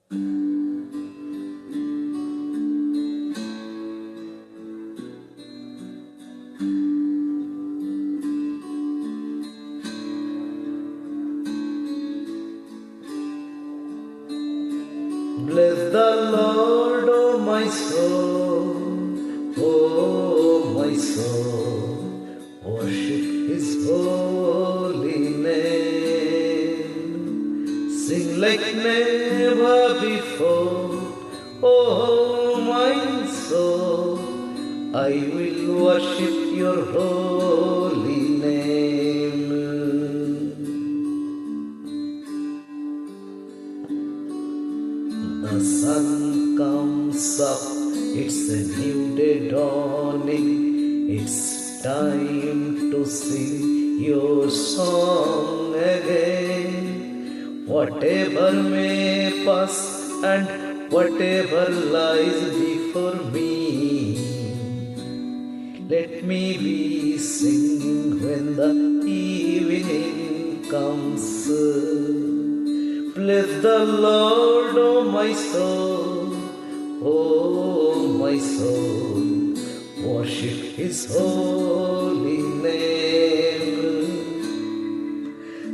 Bless the Lord, oh my soul, oh my soul, worship His holy name. Sing like never before, oh my soul, I will worship Your holy name. The sun comes up, it's a new day dawning. It's time to sing your song again. Whatever may pass and whatever lies before me, let me be singing when the evening comes. Bless the Lord, oh my soul, oh my soul, worship His holy name.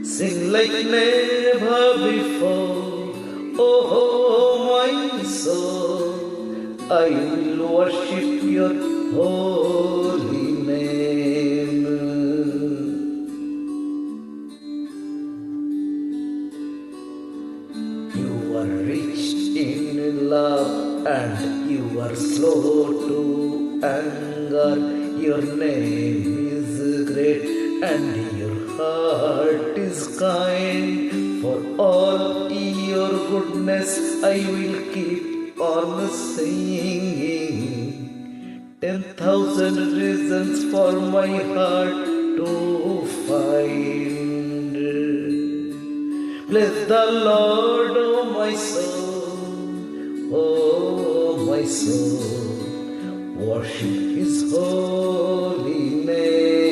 Sing like never before, oh my soul, I will worship Your holy name. You are rich in love and you are slow to anger. Your name is great and your heart is kind. For all Your goodness I will keep on singing. 10,000 reasons for my heart to find. Bless the Lord, oh my soul, oh my soul, worship His holy name.